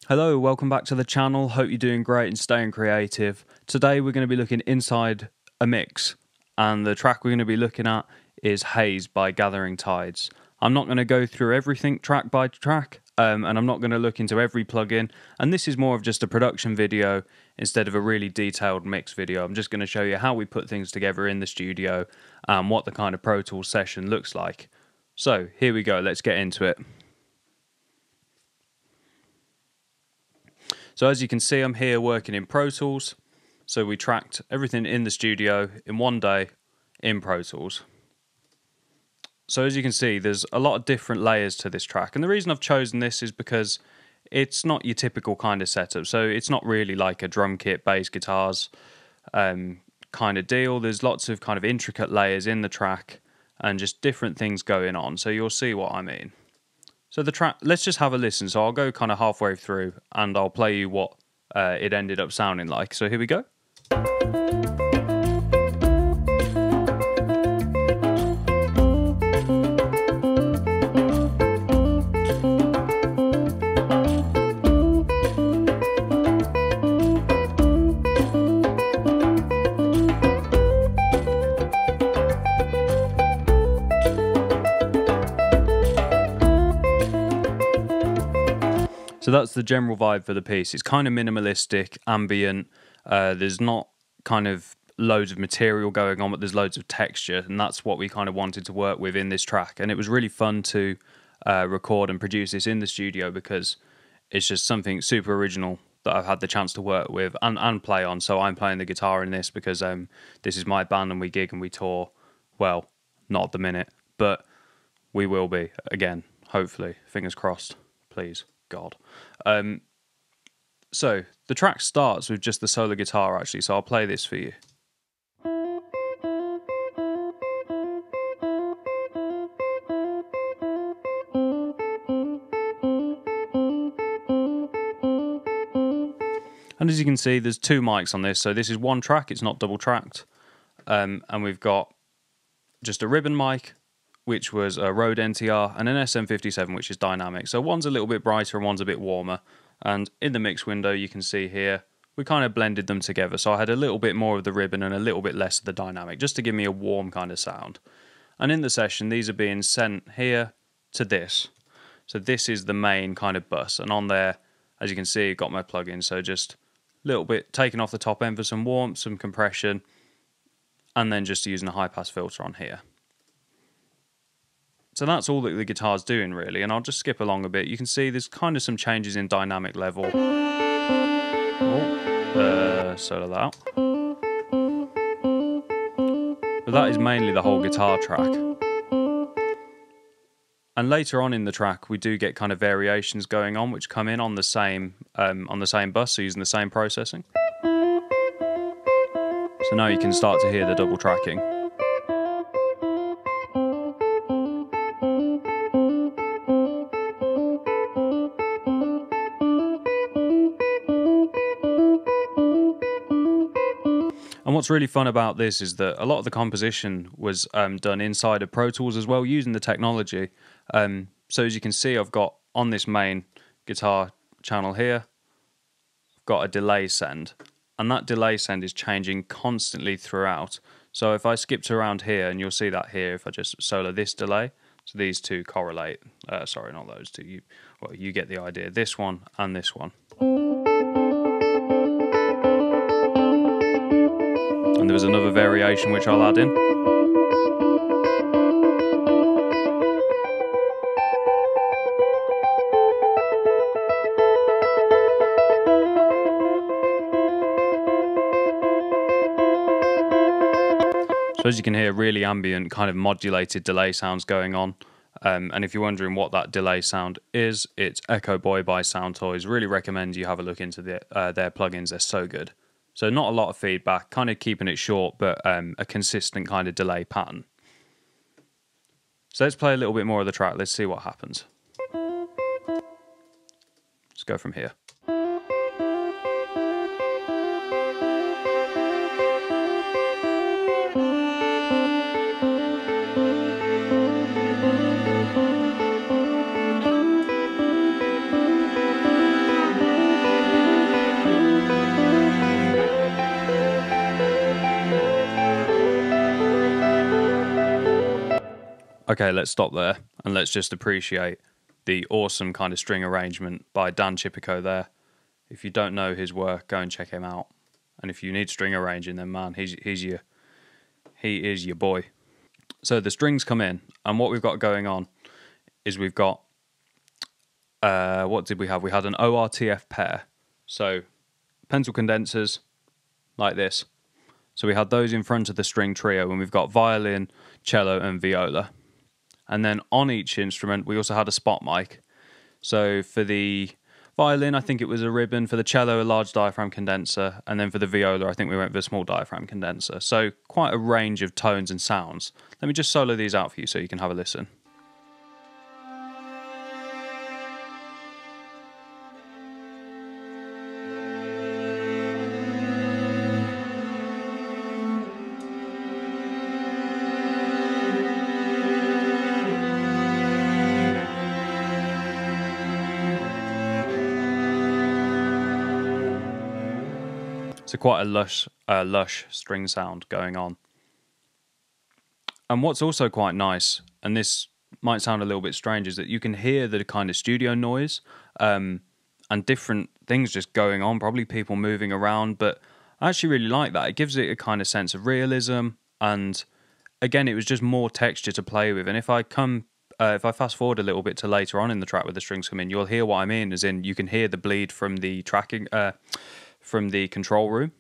Hello, welcome back to the channel. Hope you're doing great and staying creative. Today we're going to be looking inside a mix, and the track we're going to be looking at is Haze by Gathering Tides. I'm not going to go through everything track by track, and I'm not going to look into every plugin, and this is more of just a production video instead of a really detailed mix video. I'm just going to show you how we put things together in the studio and what the kind of Pro Tools session looks like. So here we go, let's get into it. So as you can see, I'm here working in Pro Tools. So we tracked everything in the studio in one day in Pro Tools. So as you can see, there's a lot of different layers to this track. And the reason I've chosen this is because it's not your typical kind of setup. So it's not really like a drum kit, bass guitars kind of deal. There's lots of kind of intricate layers in the track and just different things going on. So you'll see what I mean. So the track, let's just have a listen. So I'll go kind of halfway through and I'll play you what it ended up sounding like. So here we go. So that's the general vibe for the piece. It's kind of minimalistic, ambient. There's not kind of loads of material going on, but there's loads of texture, and that's what we kind of wanted to work with in this track. And it was really fun to record and produce this in the studio because it's just something super original that I've had the chance to work with and play on. So I'm playing the guitar in this because this is my band and we gig and we tour. Well, not at the minute, but we will be again, hopefully. Fingers crossed, please. God. So the track starts with just the solo guitar actually, so I'll play this for you. And as you can see, there's two mics on this, so this is one track, it's not double tracked. And we've got just a ribbon mic, which was a Rode NTR, and an SM57, which is dynamic. So one's a little bit brighter and one's a bit warmer. And in the mix window, you can see here, we kind of blended them together. So I had a little bit more of the ribbon and a little bit less of the dynamic, just to give me a warm kind of sound. And in the session, these are being sent here to this. So this is the main kind of bus. And on there, as you can see, I've got my plugin. So just a little bit taking off the top end for some warmth, some compression, and then just using a high pass filter on here. So that's all that the guitar's doing really, and I'll just skip along a bit. You can see there's kind of some changes in dynamic level. Solo that out. But that is mainly the whole guitar track. And later on in the track, we do get kind of variations going on, which come in on the same bus, so using the same processing. So now you can start to hear the double tracking. And what's really fun about this is that a lot of the composition was done inside of Pro Tools as well, using the technology. So as you can see, I've got on this main guitar channel here, I've got a delay send. And that delay send is changing constantly throughout. So if I skipped around here, and you'll see that here, if I just solo this delay, so these two correlate. Sorry, not those two. You get the idea. This one and this one. And there was another variation which I'll add in. So as you can hear, really ambient kind of modulated delay sounds going on. And if you're wondering what that delay sound is, it's Echo Boy by Sound Toys. Really recommend you have a look into their plugins, they're so good. So not a lot of feedback, kind of keeping it short, but a consistent kind of delay pattern. So let's play a little bit more of the track, let's see what happens. Let's go from here. Okay, let's stop there and let's just appreciate the awesome kind of string arrangement by Dan Chipico there. If you don't know his work, go and check him out. And if you need string arranging, then man, he is your boy. So the strings come in, and what we've got going on is we've got, what did we have? We had an ORTF pair. So pencil condensers like this. So we had those in front of the string trio, and we've got violin, cello, and viola. And then on each instrument, we also had a spot mic. So for the violin, I think it was a ribbon. For the cello, a large diaphragm condenser. And then for the viola, I think we went with a small diaphragm condenser. So quite a range of tones and sounds. Let me just solo these out for you so you can have a listen. So quite a lush string sound going on. And what's also quite nice, and this might sound a little bit strange, is that you can hear the kind of studio noise and different things just going on, probably people moving around, but I actually really like that. It gives it a kind of sense of realism, and again, it was just more texture to play with. And if I fast forward a little bit to later on in the track where the strings come in, you'll hear what I mean, as in you can hear the bleed from the tracking, from the control room.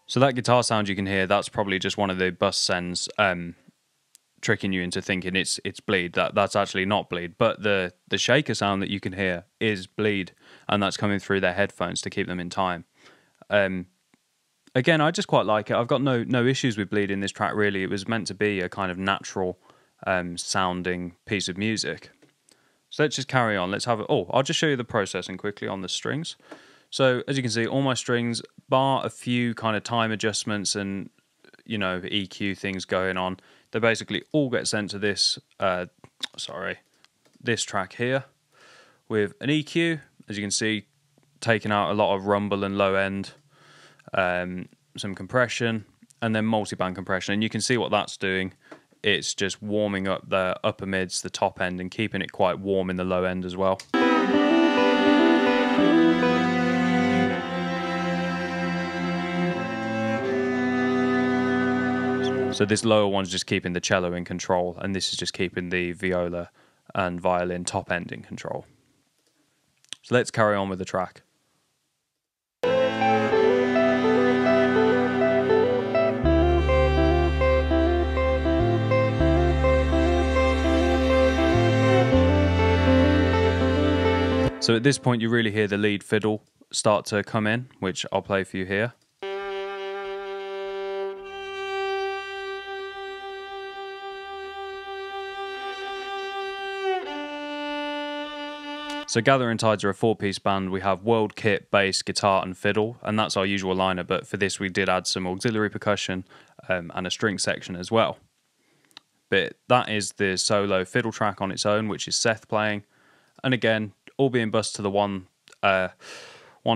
So that guitar sound you can hear, that's probably just one of the bus sends tricking you into thinking it's bleed. That's actually not bleed, but the shaker sound that you can hear is bleed, and that's coming through their headphones to keep them in time. Again, I just quite like it. I've got no issues with bleed in this track, really. It was meant to be a kind of natural sounding piece of music. So let's just carry on. Let's have it. Oh, I'll just show you the processing quickly on the strings. So as you can see, all my strings, bar a few kind of time adjustments and, you know, EQ things going on, they basically all get sent to this, this track here with an EQ, as you can see, taking out a lot of rumble and low end, some compression, and then multiband compression. And you can see what that's doing. It's just warming up the upper mids, the top end, and keeping it quite warm in the low end as well. So this lower one's just keeping the cello in control, and this is just keeping the viola and violin top end in control. So let's carry on with the track. So at this point you really hear the lead fiddle start to come in, which I'll play for you here. So Gathering Tides are a four-piece band. We have world kit, bass, guitar and fiddle, and that's our usual lineup, but for this we did add some auxiliary percussion and a string section as well. But that is the solo fiddle track on its own, which is Seth playing, and again, all being bussed to the one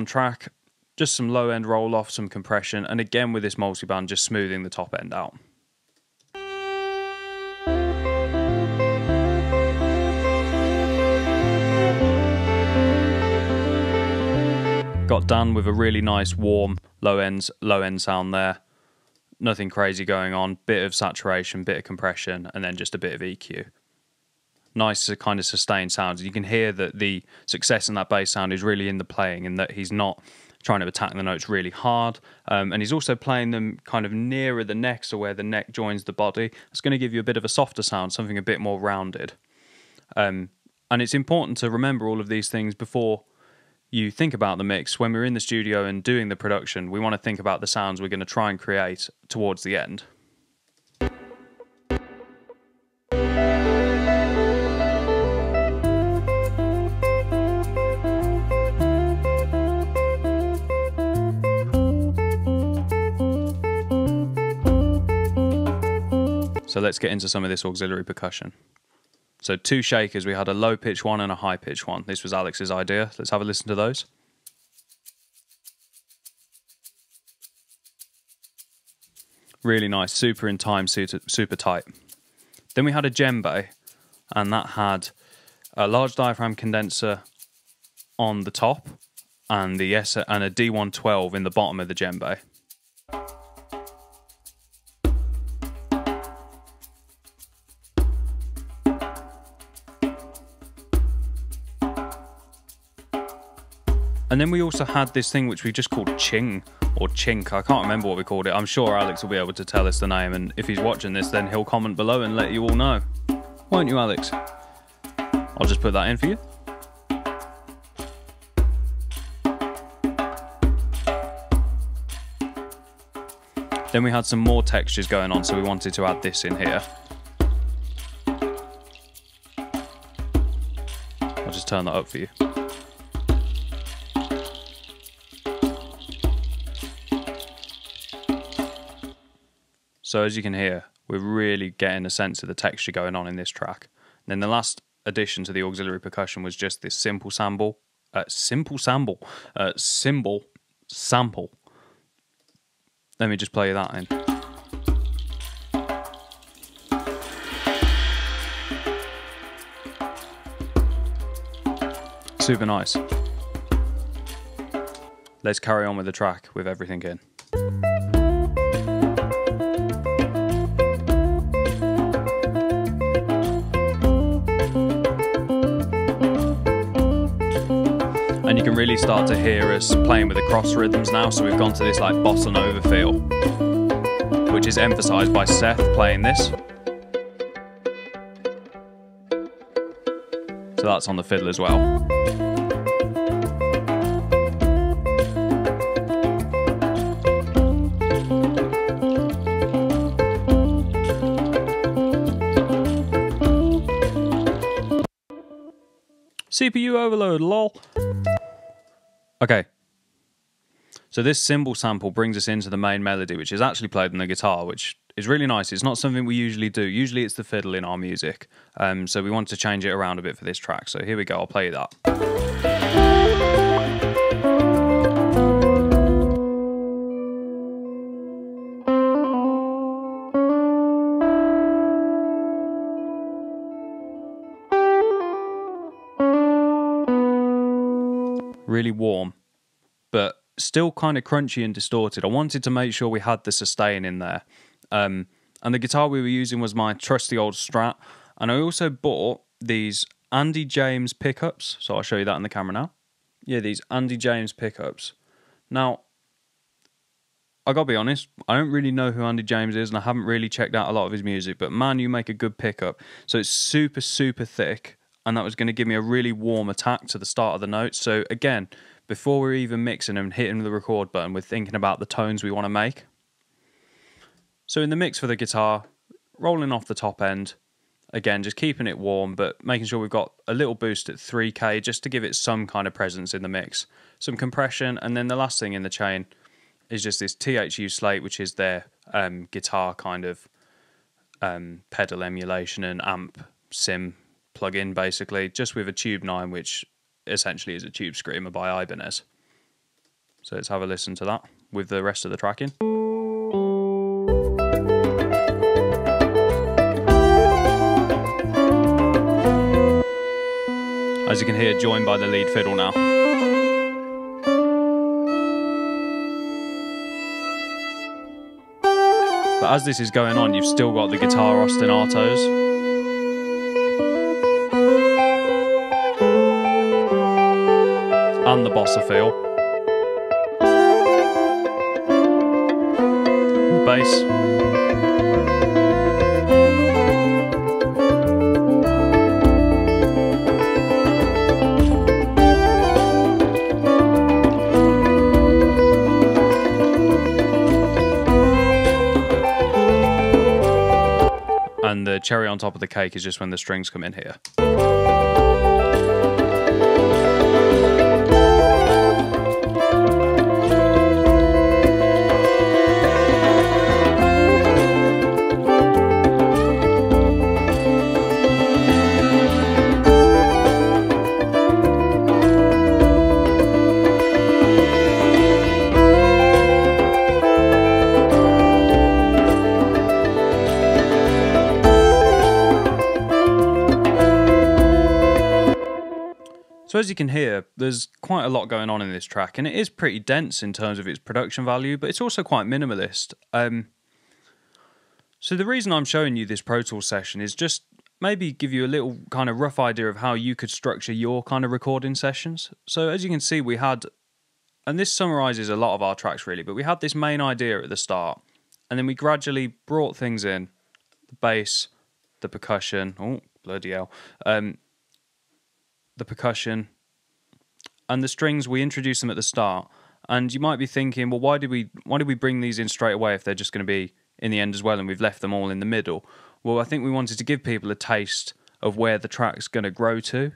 track, just some low end roll off, some compression, and again with this multiband just smoothing the top end out. Got done with a really nice warm low end sound there. Nothing crazy going on, bit of saturation, bit of compression, and then just a bit of EQ. Nice kind of sustained sounds. You can hear that the success in that bass sound is really in the playing, in that he's not trying to attack the notes really hard, and he's also playing them kind of nearer the neck, so where the neck joins the body. It's going to give you a bit of a softer sound, something a bit more rounded. And it's important to remember all of these things before you think about the mix. When we're in the studio and doing the production, we want to think about the sounds we're going to try and create towards the end. So So let's get into some of this auxiliary percussion. So 2 shakers, we had a low pitch one and a high pitch one. This was Alex's idea. Let's have a listen to those. Really nice, super in time, super tight. Then we had a djembe, and that had a large diaphragm condenser on the top and a D112 in the bottom of the djembe. And then we also had this thing which we just called ching or chink. I can't remember what we called it. I'm sure Alex will be able to tell us the name, and if he's watching this, then he'll comment below and let you all know. Won't you, Alex? I'll just put that in for you. Then we had some more textures going on, so we wanted to add this in here. I'll just turn that up for you. So as you can hear, we're really getting a sense of the texture going on in this track. And then the last addition to the auxiliary percussion was just this cymbal sample. Let me just play that in. Super nice. Let's carry on with the track with everything in. And you can really start to hear us playing with the cross rhythms now, so we've gone to this like bossa nova feel, which is emphasised by Seth playing this. So that's on the fiddle as well. CPU overload, lol. Okay, so this cymbal sample brings us into the main melody, which is actually played on the guitar, which is really nice. It's not something we usually do. Usually it's the fiddle in our music, so we want to change it around a bit for this track. So here we go, I'll play you that. Really warm, but still kind of crunchy and distorted. I wanted to make sure we had the sustain in there. And the guitar we were using was my trusty old Strat. And I also bought these Andy James pickups. So I'll show you that in the camera now. Yeah, these Andy James pickups. Now, I gotta be honest, I don't really know who Andy James is, and I haven't really checked out a lot of his music, but man, you make a good pickup. So it's super, super thick, and that was going to give me a really warm attack to the start of the notes. So again, before we're even mixing and hitting the record button, we're thinking about the tones we want to make. So in the mix for the guitar, rolling off the top end, again, just keeping it warm, but making sure we've got a little boost at 3K just to give it some kind of presence in the mix. Some compression, and then the last thing in the chain is just this THU slate, which is their guitar kind of pedal emulation and amp sim plug-in, basically, just with a Tube 9, which essentially is a Tube Screamer by Ibanez. So let's have a listen to that with the rest of the track in. As you can hear, joined by the lead fiddle now. But as this is going on, you've still got the guitar ostinatos. And the bossa feel. The bass. And the cherry on top of the cake is just when the strings come in here. So as you can hear, there's quite a lot going on in this track, and it is pretty dense in terms of its production value, but it's also quite minimalist. So the reason I'm showing you this Pro Tools session is just maybe give you a little kind of rough idea of how you could structure your kind of recording sessions. So as you can see, we had, and this summarises a lot of our tracks really, but we had this main idea at the start, and then we gradually brought things in, the bass, the percussion, oh bloody hell, the percussion, and the strings. We introduced them at the start, and you might be thinking, well, why did we bring these in straight away if they're just going to be in the end as well, and we've left them all in the middle? Well, I think we wanted to give people a taste of where the track's going to grow to.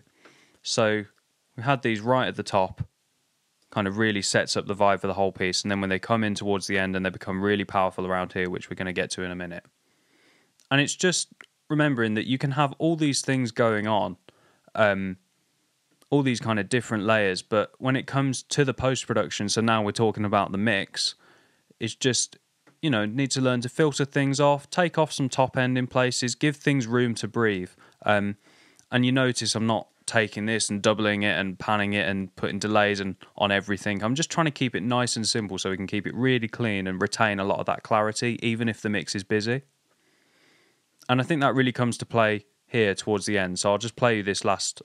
So we had these right at the top, kind of really sets up the vibe for the whole piece, and then when they come in towards the end and they become really powerful around here, which we're going to get to in a minute. And it's just remembering that you can have all these things going on, all these kind of different layers, but when it comes to the post-production, so now we're talking about the mix, it's just, you know, need to learn to filter things off, take off some top end in places, give things room to breathe. And you notice I'm not taking this and doubling it and panning it and putting delays and on everything. I'm just trying to keep it nice and simple so we can keep it really clean and retain a lot of that clarity, even if the mix is busy. And I think that really comes to play here towards the end. So I'll just play you this last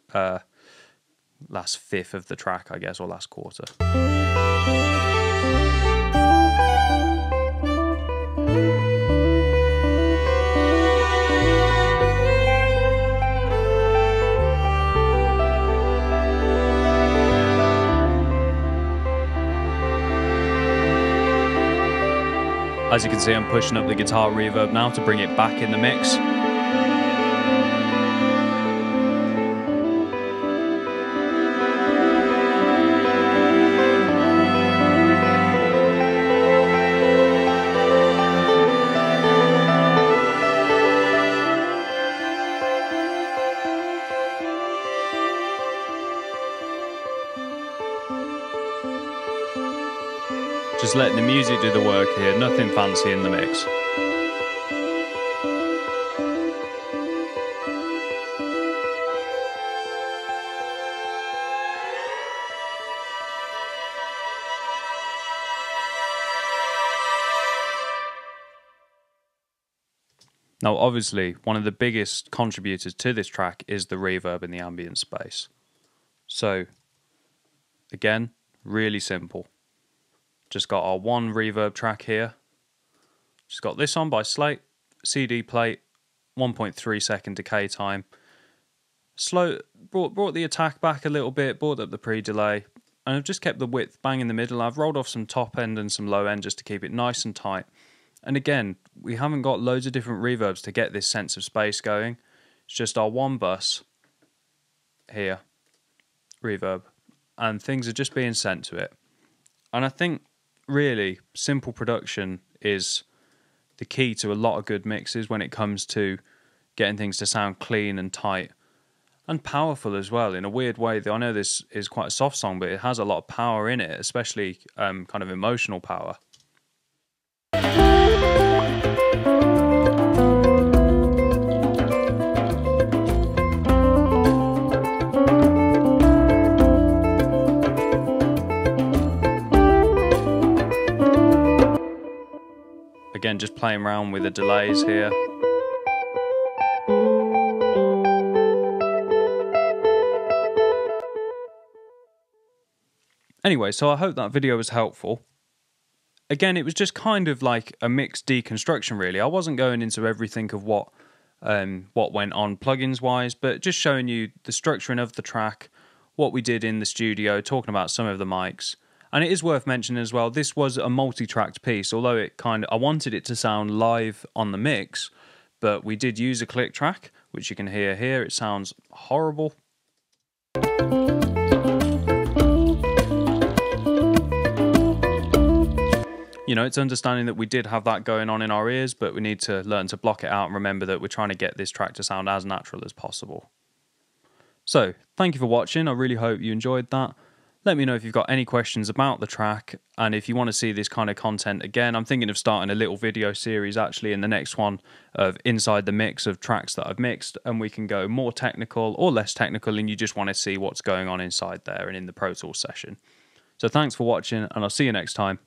fifth of the track, I guess, or last quarter. As you can see, I'm pushing up the guitar reverb now to bring it back in the mix. Just letting the music do the work here, nothing fancy in the mix. Now, obviously, one of the biggest contributors to this track is the reverb in the ambient space. So, again, really simple. Just got our one reverb track here. Just got this on by Slate, CD plate, 1.3 second decay time. Slow, brought the attack back a little bit, brought up the pre-delay, and I've just kept the width bang in the middle. I've rolled off some top end and some low end just to keep it nice and tight. And again, we haven't got loads of different reverbs to get this sense of space going. It's just our one bus here, reverb, and things are just being sent to it. And I think really simple production is the key to a lot of good mixes when it comes to getting things to sound clean and tight and powerful as well in a weird way. I know this is quite a soft song, but it has a lot of power in it, especially kind of emotional power. Again, just playing around with the delays here. Anyway, so I hope that video was helpful. Again, it was just kind of like a mixed deconstruction, really. I wasn't going into everything of what went on plugins-wise, but just showing you the structuring of the track, what we did in the studio, talking about some of the mics. And it is worth mentioning as well, this was a multi-tracked piece, although it I wanted it to sound live on the mix, but we did use a click track, which you can hear here. It sounds horrible. You know, it's understanding that we did have that going on in our ears, but we need to learn to block it out and remember that we're trying to get this track to sound as natural as possible. So, thank you for watching. I really hope you enjoyed that. Let me know if you've got any questions about the track, and if you want to see this kind of content again. I'm thinking of starting a little video series actually in the next one of inside the mix of tracks that I've mixed, and we can go more technical or less technical, and you just want to see what's going on inside there and in the Pro Tools session. So thanks for watching, and I'll see you next time.